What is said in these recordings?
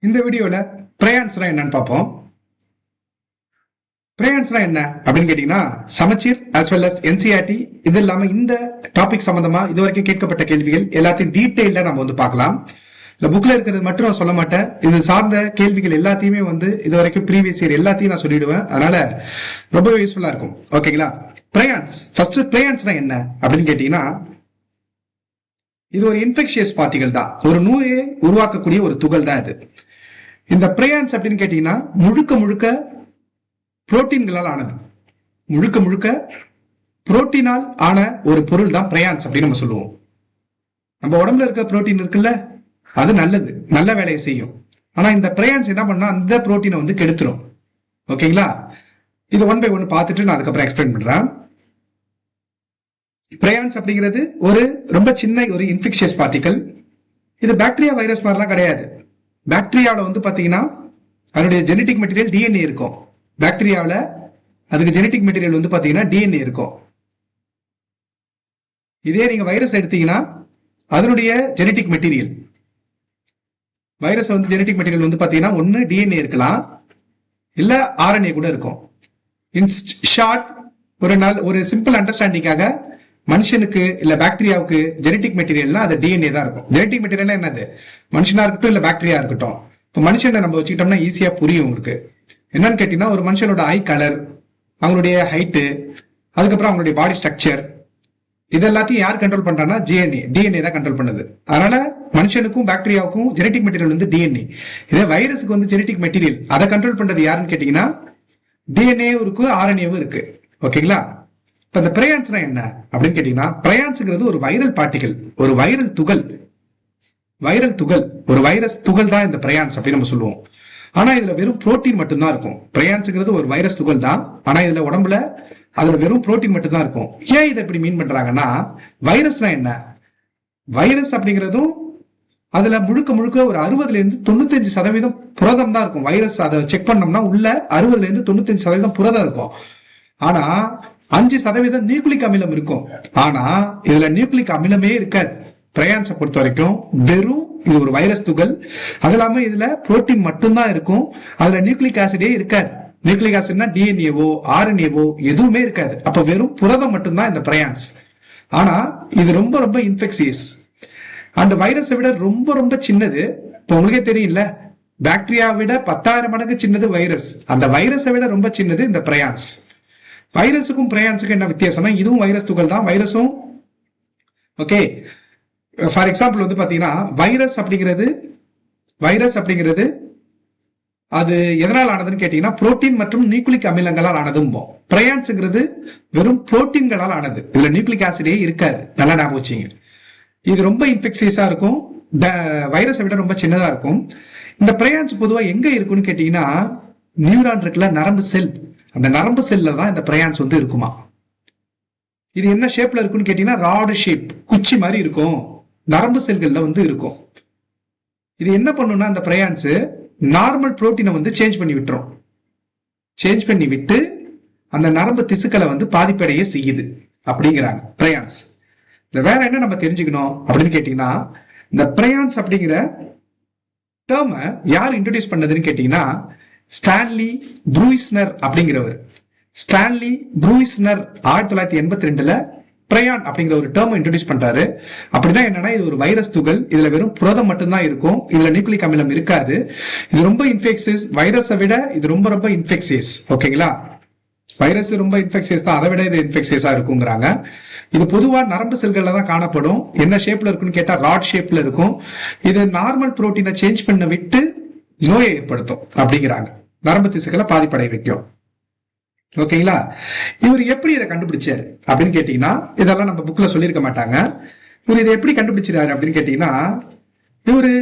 இந்த வீடியோல பிரயான்ஸ்னா என்னன்னு பார்ப்போம். பிரயான்ஸ்னா என்ன அப்படின்னு கேட்டீங்கன்னா, சமச்சீர் as well as என்சிஆர்டி இது இல்லாம இந்த டாபிக் சம்பந்தமா இது வரைக்கும் கேட்கப்பட்ட கேள்விகள் எல்லாத்தையும் டீடைல்டா நம்ம வந்து பார்க்கலாம். இந்த புக்ல இருக்கிறது மட்டும் நான் சொல்ல மாட்டேன். இது சார்ந்த கேள்விகள் எல்லாத்தையுமே வந்து இது வரைக்கும் ப்ரீவியஸ் இயர் எல்லாத்தையும் நான் சொல்லிடுவேன். அதனால ரொம்ப யூஸ்ஃபுல்லா இருக்கும். ஓகேங்களா? பிரயான்ஸ் ஃபர்ஸ்ட் பிரயான்ஸ்னா என்ன அப்படின்னு கேட்டீங்கன்னா, இது ஒரு இன்ஃபெக்ஷியஸ் பார்ட்டிகல் தான். ஒரு நோயை உருவாக்கக்கூடிய ஒரு துகள் தான் இது. இந்த பிரயான்ஸ் அப்படின்னு கேட்டீங்கன்னா முழுக்க முழுக்க புரோட்டீன்களால் ஆனது. முழுக்க முழுக்க புரோட்டீனால் ஆன ஒரு பொருள் தான் பிரயான்ஸ் அப்படின்னு நம்ம சொல்லுவோம். நம்ம உடம்புல இருக்க புரோட்டீன் இருக்குல்ல, அது நல்லது, நல்ல வேலையை செய்யும். ஆனா இந்த பிரயான்ஸ் என்ன பண்ணா அந்த புரோட்டீனை வந்து கெடுத்துரும். ஓகேங்களா? இது ஒன் பை ஒன் பார்த்துட்டு நான் அதுக்கப்புறம் எக்ஸ்பிளைன் பண்றேன். பிரயான்ஸ் அப்படிங்கிறது ஒரு ரொம்ப சின்ன ஒரு இன்ஃபெக்ஷியஸ் பார்ட்டிகல். இது பாக்டீரியா வைரஸ் மாதிரிலாம் கிடையாது. பாக்டீரியாவில் வந்து பாத்தீங்கன்னா அதனுடைய ஜெனட்டிக் மெட்டீரியல் டிஎன்ஏ இருக்கும். பாக்டீரியாவில் அதுக்கு ஜெனட்டிக் மெட்டீரியல் வந்து பாத்தீங்கன்னா டிஎன்ஏ இருக்கும். இதே நீங்க வைரஸ் எடுத்தீங்கன்னா அதனுடைய ஜெனட்டிக் மெட்டீரியல் வைரஸ் வந்து ஜெனட்டிக் மெட்டீரியல் வந்து பாத்தீங்கன்னா ஒன்னு டிஎன்ஏ இருக்கலாம், இல்ல ஆர்என்ஏ கூட இருக்கும். இன் ஷார்ட், ஒரு சிம்பிள் அண்டர்ஸ்டாண்டிங்காக மனுஷனுக்கு இல்ல பாக்டீரியாவுக்கு ஜெனட்டிக் மெட்டீரியல்னா அது டிஎன்ஏ தான் இருக்கும். ஜெனட்டிக் மெட்டீரியல் என்னது? மனுஷனா இருக்கட்டும் இல்ல பாக்டீரியா இருக்கட்டும். இப்போ மனுஷனை நம்ம வச்சுக்கிட்டோம்னா ஈஸியா புரியும் உங்களுக்கு. என்னன்னு கேட்டீங்கன்னா, ஒரு மனுஷனோட ஐ கலர், அவங்களுடைய ஹைட்டு, அதுக்கப்புறம் அவங்களுடைய பாடி ஸ்ட்ரக்சர், இது எல்லாத்தையும் யார் கண்ட்ரோல் பண்றாங்கன்னா டிஎன்ஏ தான் கண்ட்ரோல் பண்ணுது. அதனால மனுஷனுக்கும் பாக்டீரியாவுக்கும் ஜெனட்டிக் மெட்டீரியல் வந்து டிஎன்ஏ. இதே வைரஸுக்கு வந்து ஜெனட்டிக் மெட்டீரியல் அதை கண்ட்ரோல் பண்றது யாருன்னு கேட்டீங்கன்னா டிஎன்ஏவும் இருக்கு, ஆர்என்ஏவும் இருக்கு. ஓகேங்களா? இப்ப இந்த பிரயான்ஸ்னா என்ன அப்படின்னு கேட்டீங்கன்னா, பிரயான்ஸ்ங்கிறது ஒரு வைரல் பார்ட்டிகல், ஒரு வைரல் துகள். ஒரு வைரஸ் துகள் தான் இந்த பிரயான்ஸ் அப்படின்னு நம்ம சொல்லுவோம். ஆனா இதுல வெறும் புரோட்டீன் மட்டும்தான் இருக்கும். பிரயான்ஸ்ங்கிறது ஒரு வைரஸ் துகள் தான். ஆனா இதுல உடம்புல அதுல வெறும் புரோட்டீன் மட்டும் தான் இருக்கும். ஏன் இதை இப்படி மீன் பண்றாங்கன்னா, வைரஸ்னா என்ன? வைரஸ் அப்படிங்கிறதும் அதுல முழுக்க முழுக்க ஒரு 60% புரதம் தான் இருக்கும். வைரஸ் அதை செக் பண்ணோம்னா உள்ள 60% புரதம் இருக்கும். ஆனா 5% நியூக்ளிக் அமிலம் இருக்கும். ஆனா இதுல நியூக்ளிக் அமிலமே இருக்காது. பிரயான்ஸை பொறுத்த வரைக்கும் வெறும் இது ஒரு வைரஸ் துகள். அது இல்லாம இதுல புரோட்டீன் மட்டும்தான் இருக்கும். அதுல நியூக்ளிக் ஆசிடே இருக்காது. நியூக்ளிக் ஆசிட்னா டிஎன்ஏவோ ஆர்என்ஏவோ எதுவுமே இருக்காது. அப்ப வெறும் புரதம் மட்டும்தான் இந்த பிரயான்ஸ். ஆனா இது ரொம்ப ரொம்ப இன்ஃபெக்சியஸ் அண்ட் வைரஸை விட ரொம்ப ரொம்ப சின்னது. இப்ப உங்களுக்கே தெரியல, பாக்டீரியா விட 10,000 மடங்கு சின்னது வைரஸ். அந்த வைரஸை விட ரொம்ப சின்னது இந்த பிரயான்ஸ். வைரஸுக்கும் பிரயான்ஸுக்கும் என்ன வித்தியாசம்னா, இதுவும் வைரஸ் துகள் தான், வைரஸும். ஓகே, ஃபார் எக்ஸாம்பிள் வந்து பாத்தீங்கன்னா வைரஸ் அப்படிங்கிறது அது எதனால் ஆனதுன்னு கேட்டீங்கன்னா புரோட்டீன் மற்றும் நியூக்ளிக் அமிலங்களால் ஆனதும். பிரயான்ஸ்ங்கிறது வெறும் புரோட்டீன்களால் ஆனது. இதுல நியூக்ளிக் ஆசிடே இருக்காது. நல்லா ஞாபகம் வச்சுங்க. இது ரொம்ப இன்ஃபெக்சியஸா இருக்கும், வைரஸை விட ரொம்ப சின்னதா இருக்கும். இந்த பிரயான்ஸ் பொதுவா எங்க இருக்குன்னு கேட்டீங்கன்னா, நியூரான் இருக்குல்ல, நரம்பு செல், அந்த நரம்பு செல்ல தான் இந்த பிரயான்ஸ் வந்து இருக்குமா. இது என்ன ஷேப்ல இருக்குன்னு கேட்டீங்கன்னா ராடு ஷேப், குச்சி மாதிரி இருக்கும். நரம்பு செல்கள்ல வந்து இருக்கும். இது என்ன பண்ணும்னா, அந்த பிரயான்ஸ் நார்மல் புரோட்டீனை வந்து சேஞ்ச் பண்ணி விட்டு அந்த நரம்பு திசுக்களை வந்து பாதிப்படைய செய்யுது அப்படிங்கிறாங்க பிரயான்ஸ். வேற என்ன நம்ம தெரிஞ்சுக்கணும் அப்படின்னு கேட்டீங்கன்னா, இந்த பிரயான்ஸ் அப்படிங்கிற டேர்மை யார் இன்ட்ரோடியூஸ் பண்ணதுன்னு கேட்டீங்கன்னா, ஸ்டான்லி ப்ரூயிஸ்னர் அப்படிங்கிறவர். ஸ்டான்லி ப்ரூயிஸ்னர் 1982 பிரயான் அப்படிங்கிற ஒரு டேர்ம் இன்ட்ரோடியூஸ் பண்றாரு. அப்படின்னா என்னன்னா, இது ஒரு வைரஸ் துகள். இதுல வெறும் புரதம் மட்டும்தான் இருக்கும். இதுல நியூக்ளிக் அமிலம் இருக்காது. இது ரொம்ப இன்ஃபெக்சியஸ். வைரஸை விட இது ரொம்ப ரொம்ப இன்ஃபெக்சியஸ். ஓகேங்களா? வைரஸ் ரொம்ப இன்ஃபெக்சியஸ் தான், அதை விட இது இன்ஃபெக்சியஸா இருக்குங்கிறாங்க. இது பொதுவா நரம்பு செல்கள்ல தான் காணப்படும். என்ன ஷேப்ல இருக்குன்னு கேட்டா ராட் ஷேப்ல இருக்கும். இது நார்மல் புரோட்டீனை சேஞ்ச் பண்ண விட்டு நோயை ஏற்படுத்தும் அப்படிங்கிறாங்க. நரம்பு திசுக்களை பாதிப்படைய வைக்கும். ஓகேங்களா? இவர் எப்படி இதை கண்டுபிடிச்சாரு அப்படின்னு கேட்டீங்கன்னா, இதெல்லாம் நம்ம புக்ல சொல்லியிருக்க மாட்டாங்க. இவர் இதை எப்படி கண்டுபிடிச்சாரு அப்படின்னு கேட்டீங்கன்னா, இவரு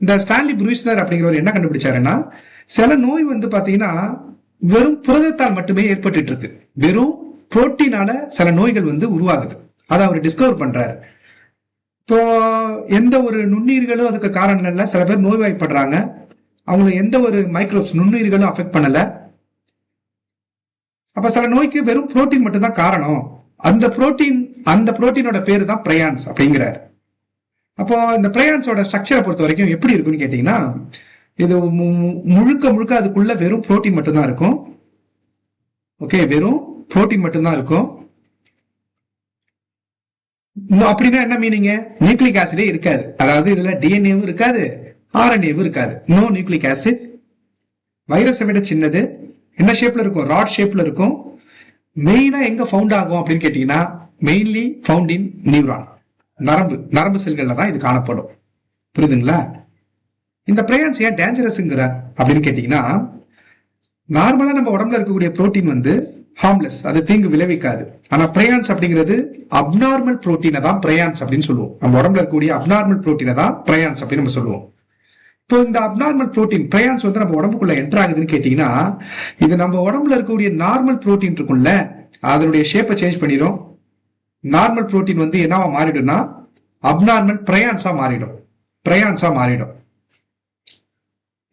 இந்த ஸ்டான்லி ப்ரூயிஸ்னர் அப்படிங்கிறவர் என்ன கண்டுபிடிச்சாருன்னா, சில நோய் வந்து பாத்தீங்கன்னா வெறும் புரதத்தால் மட்டுமே ஏற்பட்டு இருக்கு. வெறும் புரோட்டீனால சில நோய்கள் வந்து உருவாகுது. அதை அவர் டிஸ்கவர் பண்றாரு. இப்போ எந்த ஒரு நுண்ணுயிர்களும் அதுக்கு காரணம் இல்லை. சில பேர் நோய்வாய்ப்படுறாங்க, அவங்களை எந்த ஒரு மைக்ரோப்ஸ் நுண்ணுயிர்களும் அஃபெக்ட் பண்ணல. அப்ப சில நோய்க்கு வெறும் புரோட்டீன் மட்டும் தான் காரணம். அந்த புரோட்டீனோட பேரு தான் பிரயான்ஸ் அப்படிங்கிறார். அப்போ இந்த பிரயான்ஸோட ஸ்ட்ரக்சரை பொறுத்த வரைக்கும் எப்படி இருக்குன்னு கேட்டீங்கன்னா, இது முழுக்க முழுக்க அதுக்குள்ள வெறும் புரோட்டீன் மட்டும்தான் இருக்கும். ஓகே, வெறும் புரோட்டீன் மட்டும்தான் இருக்கும். அப்படின்னா என்ன மீனிங்? நியூக்ளிக் ஆசிடே இருக்காது. அதாவது இதுல டிஎன்ஏவும் இருக்காது, ஆர்என்ஏவும் இருக்காது. No nucleic acid. வைரஸை விட சின்னது. என்ன ஷேப்ல இருக்கும்? ராட் ஷேப்ல இருக்கும். மெயினா எங்க ஃபவுண்ட் ஆகும் அப்படின்னு கேட்டீங்கன்னா, மெயின்லி ஃபவுண்ட் இன் நியூரான், நரம்பு செல்கள்ல தான் இது காணப்படும். புரியுதுங்களா? இந்த பிரயான்ஸ் ஏன் டேஞ்சரஸ்ங்கிற அப்படின்னு கேட்டீங்கன்னா, நார்மலா நம்ம உடம்புல இருக்கக்கூடிய புரோட்டீன் வந்து ஹார்ம்லெஸ், அது தீங்கு விளைவிக்காது. ஆனா பிரயான்ஸ் அப்படிங்கிறது அப்நார்மல் புரோட்டீனை தான் பிரயான்ஸ் அப்படின்னு சொல்லுவோம். நம்ம உடம்புல இருக்கக்கூடிய அப்நார்மல் புரோட்டீனை தான் பிரயான்ஸ் அப்படின்னு நம்ம சொல்லுவோம். இப்போ இந்த அப்நார்மல் புரோட்டீன் பிரயான்ஸ் வந்து நம்ம உடம்புக்குள்ள என்டர் ஆகுதுன்னு கேட்டீங்கன்னா, இது நம்ம உடம்புல இருக்கக்கூடிய நார்மல் புரோட்டீன் இருக்கும்ல, அதனுடைய ஷேப்பை சேஞ்ச் பண்ணிடும். நார்மல் புரோட்டீன் வந்து என்னவா மாறிடும்னா அப்நார்மல் பிரயான்ஸா மாறிடும்.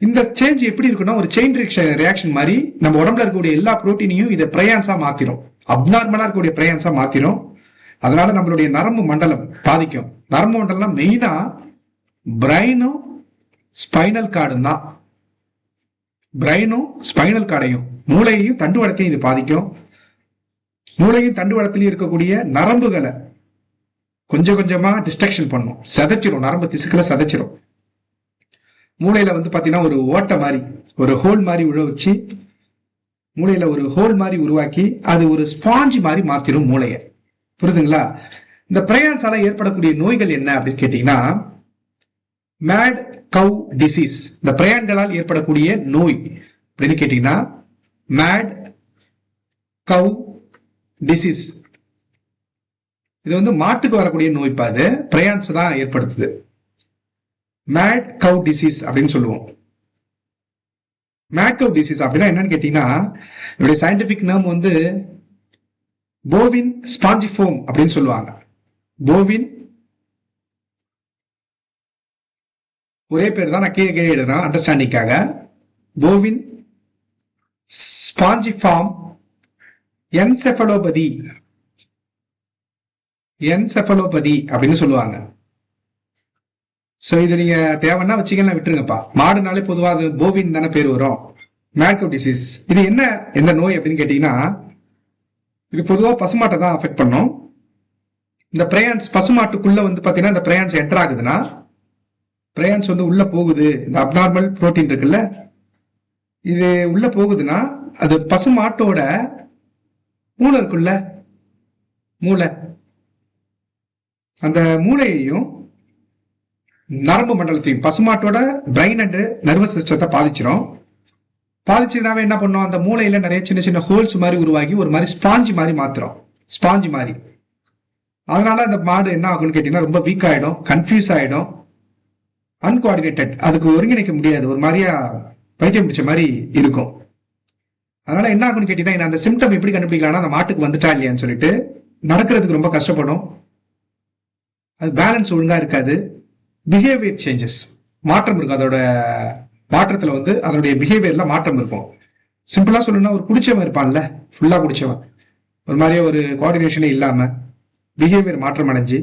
இந்த சேஞ்ச் எப்படி இருக்குன்னா, ஒரு செயின் ரியாக்ஷன் மாதிரி நம்ம உடம்புல இருக்கக்கூடிய எல்லா புரோட்டீனையும் இதை பிரயான்ஸா மாத்திரும், அப்நார்மலா இருக்கக்கூடிய பிரயான்ஸா மாத்திரும். அதனால நம்மளுடைய நரம்பு மண்டலம் பாதிக்கும். நரம்பு மண்டலம் மெயினா பிரைனும் ஸ்பைனல் கார்டும் தான். பிரைனும் ஸ்பைனல் கார்டையும் மூளையையும் தண்டுவடத்தையும் இது பாதிக்கும். மூளையும் தண்டுவடத்திலையும் இருக்கக்கூடிய நரம்புகளை கொஞ்சம் கொஞ்சமா டிஸ்ட்ரக்ஷன் பண்ணும், சிதைச்சிரும், நரம்பு திசுக்களை சிதைச்சிரும். மூளையில வந்து பாத்தீங்கன்னா ஒரு ஓட்டை மாதிரி, ஒரு ஹோல் மாதிரி உழ வச்சு மூளையில ஒரு ஹோல் மாதிரி உருவாக்கி அது ஒரு ஸ்பாஞ்ச் மாதிரி மாத்திரும் மூளைய. புரியுதுங்களா? இந்த பிரயான்ஸால ஏற்படக்கூடிய நோய்கள் என்ன அப்படின்னு கேட்டீங்கன்னா, மேட் கவ் டிசீஸ். இந்த பிரயான்களால் ஏற்படக்கூடிய நோய் அப்படின்னு கேட்டீங்கன்னா மேட் கவ் டிசீஸ். இது வந்து மாட்டுக்கு வரக்கூடிய நோய். அது பிரயான்ஸ் தான் ஏற்படுத்துது. மேட் கவ் டிசீஸ் அப்படின்னு சொல்லுவோம். மேட் கவ் டிசீஸ் அப்படின்னா என்னன்னு கேட்டீங்கன்னா, இதோட சயின்டிபிக் நேம் வந்து போவின் ஸ்பாஞ்சிஃபோம் அப்படின்னு சொல்லுவாங்க. போவின், ஒரே பேர் தான், நான் கீழே எழுதுறேன் அண்டர்ஸ்டாண்டிங்காக. போவின் ஸ்பாஞ்சிஃபார்ம் என்செஃபலோபதி அப்படின்னு சொல்லுவாங்க. சோ இது நீங்க தேவைன்னா வச்சுக்கலாம், விட்டுருங்கப்பா. மாடுனாலே பொதுவாக அது போவின் தானே பேர் வரும். மேட்கவ் டிசீஸ் இது என்ன, எந்த நோய் அப்படின்னு கேட்டீங்கன்னா, இது பொதுவாக பசுமாட்டை தான் அஃபெக்ட் பண்ணும். இந்த பிரயான்ஸ் பசுமாட்டுக்குள்ள வந்து பாத்தீங்கன்னா, இந்த பிரயான்ஸ் என்டர் ஆகுதுன்னா, பிரயான்ஸ் வந்து உள்ள போகுது, இந்த அப்நார்மல் புரோட்டீன் இருக்குல்ல, இது உள்ள போகுதுன்னா அது பசுமாட்டோட மூளை இருக்குல்ல, மூளை, அந்த மூளையையும் நரம்பு மண்டலத்தையும், பசுமாட்டோட பிரைன் அண்ட் நர்வஸ் சிஸ்டத்தை பாதிச்சிடும். பாதிச்சதுனாவே என்ன பண்ணும், அந்த மூளையில நிறைய சின்ன சின்ன ஹோல்ஸ் மாதிரி உருவாகி ஒரு மாதிரி ஸ்பாஞ்ச் மாதிரி மாத்திரும், ஸ்பாஞ்ச் மாதிரி. அதனால அந்த மாடு என்ன ஆகும்னு கேட்டீங்கன்னா, ரொம்ப வீக் ஆயிடும், கன்ஃபியூஸ் ஆயிடும், அன்கோஆர்டினேட்டட், அதுக்கு ஒருங்கிணைக்க முடியாது, ஒரு மாதிரியா பைத்தியம் பிடிச்ச மாதிரி இருக்கும். அதனால என்ன ஆகும்னு கேட்டீங்கன்னா, அந்த சிம்டம் எப்படி கண்டுபிடிக்கலாம்னா, அந்த மாட்டுக்கு வந்துட்டா இல்லையான்னு சொல்லிட்டு நடக்கிறதுக்கு ரொம்ப கஷ்டப்படும், அது பேலன்ஸ் ஒழுங்கா இருக்காது, பிஹேவியர் சேஞ்சஸ், மாற்றம் இருக்கும், அதோட மாற்றத்துல வந்து அதனுடைய பிஹேவியர்ல மாற்றம் இருக்கும். சிம்பிளா சொல்லணும்னா, ஒரு குடிச்சவன் இருப்பான்ல, ஃபுல்லா குடிச்சவன், ஒரு மாதிரியே ஒரு கோஆர்டினேஷனே இல்லாம பிஹேவியர் மாற்றம் அடைஞ்சு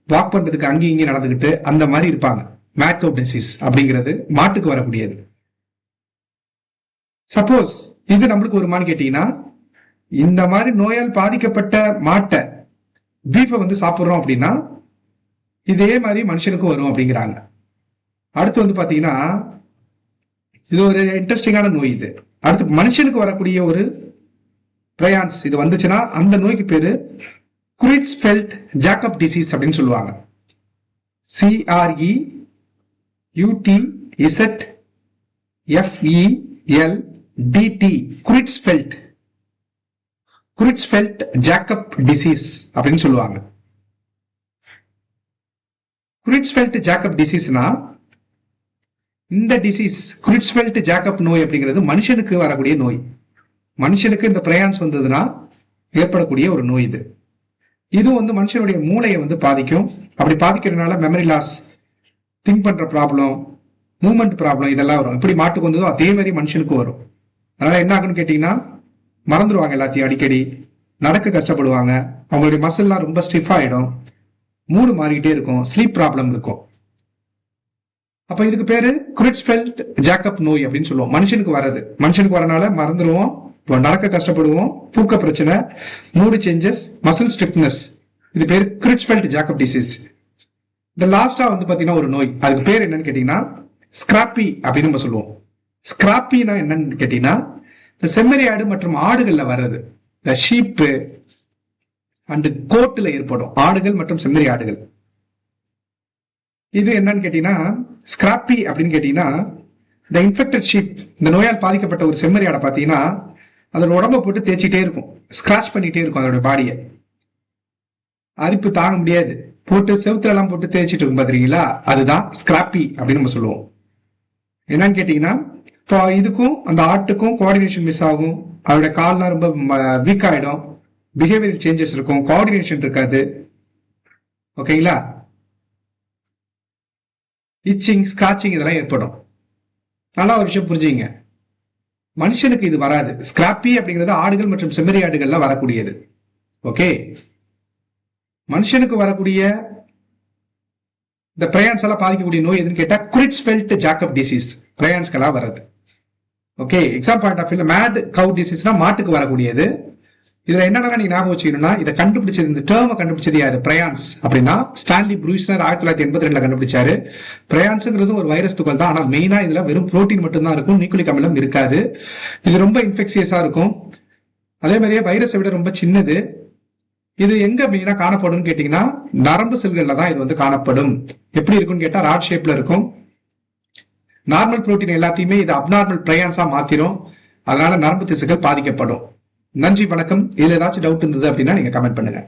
வாக் பண்றதுக்கு அங்கேயும் இங்கேயும் நடந்துகிட்டு அந்த மாதிரி இருப்பாங்க. மேட் கவ் டிசீஸ் அப்படிங்கிறது மாட்டுக்கு வரக்கூடியது. சப்போஸ் இது நம்மளுக்கு வருமானு கேட்டீங்கன்னா, இந்த மாதிரி நோயால் பாதிக்கப்பட்ட மாட்டை, பீஃபை வந்து சாப்பிட்றோம் அப்படின்னா இதே மாதிரி மனுஷனுக்கும் வரும் அப்படிங்கிறாங்க. அடுத்து வந்து பாத்தீங்கன்னா, இது ஒரு இன்ட்ரெஸ்டிங்கான நோய். இது அடுத்து மனுஷனுக்கு வரக்கூடிய ஒரு பிரயான்ஸ் இது வந்துச்சுன்னா, அந்த நோய்க்கு பேரு குரிட்ஸ்ஃபெல்ட் ஜாக்கப் டிசீஸ் அப்படின்னு சொல்லுவாங்க. CREUTZFELDT, குரிட்ஸ்ஃபெல்ட் ஜாக்கப் டிசீஸ் அப்படின்னு சொல்லுவாங்க. குரிட்ஸ்ஃபெல்ட் ஜாக்கப் டிசீஸ்னா, இந்த டிசீஸ் குரிட்ஸ்ஃபெல்ட் ஜாக்கப் நோய் அப்படிங்கிறது மனுஷனுக்கு வரக்கூடிய நோய். மனுஷனுக்கு இந்த பிரயான்ஸ் வந்ததுன்னா ஏற்படக்கூடிய ஒரு நோய் இது. இது வந்து மனுஷனுடைய மூளையை வந்து பாதிக்கும். அப்படி பாதிக்கிறதுனால மெமரி லாஸ், திங்க் பண்ற ப்ராப்ளம், மூவ்மெண்ட் ப்ராப்ளம் இதெல்லாம் வரும். எப்படி மாட்டுக்கு வந்ததோ அதே மாதிரி மனுஷனுக்கு வரும். அதனால என்ன ஆகுன்னு கேட்டீங்கன்னா, மறந்துடுவாங்க எல்லாத்தையும், அடிக்கடி நடக்க கஷ்டப்படுவாங்க, அவங்களுடைய மசில்லாம் ரொம்ப ஸ்டிஃப் ஆயிடும், மூடு மாறிக்கிட்டே இருக்கும், ஸ்லீப் ப்ராப்ளம் இருக்கும். அப்ப இதுக்கு பேரு குரிட்ஸ்ஃபெல்ட் ஜாக்கப் நோய் அப்படின்னு சொல்லுவோம். மனுஷனுக்கு வரனால மறந்துடுவோம், நடக்க கஷ்டப்படுவோம், தூக்க பிரச்சனை, மூடு சேஞ்சஸ், மசில் ஸ்டிஃப்னஸ். இது பேரு குரிட்ஸ்ஃபெல்ட் ஜாக்கப் டிசீஸ். இந்த லாஸ்டா வந்து பாத்தீங்கன்னா ஒரு நோய், அதுக்கு பேர் என்னன்னு கேட்டீங்கன்னா ஸ்கிராப்பி அப்படின்னு நம்ம சொல்லுவோம். ஸ்கிராப்பினா என்னன்னு கேட்டீங்கன்னா இந்த செம்மறி ஆடு மற்றும் ஆடுகள்ல வர்றது, இந்த ஷீப்பு அண்ட் கோட்டுல ஏற்படும் ஆடுகள் மற்றும் செம்மறி ஆடுகள். இது என்னன்னு கேட்டீங்கன்னா ஸ்கிராப்பி அப்படின்னு கேட்டீங்கன்னா இந்த இன்ஃபெக்டட் ஷீப், இந்த நோயால் பாதிக்கப்பட்ட ஒரு செம்மறி ஆடை பார்த்தீங்கன்னா அதோட உடம்ப போட்டு தேய்ச்சிட்டே இருக்கும், ஸ்கிராச் பண்ணிட்டே இருக்கும் அதோட பாடியை. அரிப்பு தாங்க முடியாது, போட்டு செவுத்துல எல்லாம் போட்டு தேய்ச்சிட்டு இருக்கும் பாத்தீங்களா, அதுதான் ஸ்கிராப்பி அப்படின்னு நம்ம சொல்லுவோம். என்னன்னு கேட்டீங்கன்னா இப்போ இதுக்கும் அந்த ஆட்டுக்கும் கோஆர்டினேஷன் மிஸ் ஆகும், அதோட கால்லாம் ரொம்ப வீக் ஆயிடும், பிஹேவியர் சேஞ்சஸ் இருக்கும், கோஆர்டினேஷன் இருக்காது. ஓகேங்களா, இச்சிங், ஸ்கிராச்சிங் இதெல்லாம் ஏற்படும். நல்லா ஒரு விஷயம் புரிஞ்சுங்க, மனுஷனுக்கு இது வராது. ஸ்கிராப்பி அப்படிங்கிறது ஆடுகள் மற்றும் செம்மறி ஆடுகள்லாம் வரக்கூடியது. ஓகே, மனுஷனுக்கு வரக்கூடிய இந்த பிரயான்ஸ் எல்லாம் பாதிக்கக்கூடிய நோய் எதுன்னு கேட்டா குரிட்ஸ்ஃபெல்ட் ஜாக்கப் டிசீஸ் பிரயான்ஸ்கெல்லாம் வருது. ஓகே, எக்ஸாம் பாயிண்ட் ஆஃப் வியூல மேட் கவு டிசீஸ்னா மாட்டுக்கு வரக்கூடியது. இதுல என்னன்னா நீங்க ஞாபகம் வச்சுக்கணும்னா இதை கண்டுபிடிச்சது, இந்த டேர்மை கண்டுபிடிச்சது யாரு? பிரயான்ஸ் அப்படின்னா ஸ்டான்லி ப்ரூயிஸ்னர் 1982 கண்டுபிடிச்சாரு. பிரயான்ஸ்ங்கிறது ஒரு வைரஸ் துகள் தான், ஆனா மெயினா இதுல வெறும் புரோட்டீன் மட்டும் தான் இருக்கும், நியூக்ளிக் அமிலம் இருக்காது. இது ரொம்ப இன்ஃபெக்சியஸா இருக்கும், அதே மாதிரியே வைரஸை விட ரொம்ப சின்னது. இது எங்க மெயினா காணப்படும் கேட்டீங்கன்னா நரம்பு செல்கள்ல தான் இது வந்து காணப்படும். எப்படி இருக்கும்னு கேட்டா ராட் ஷேப்ல இருக்கும். நார்மல் புரோட்டீன் எல்லாத்தையுமே இது அப்நார்மல் பிரயான்ஸா மாத்திரும், அதனால நரம்பு திசுக்கள் பாதிக்கப்படும். நன்றி, வணக்கம். இதுல ஏதாச்சும் டவுட் இருந்தது அப்படின்னா நீங்க கமெண்ட் பண்ணுங்க.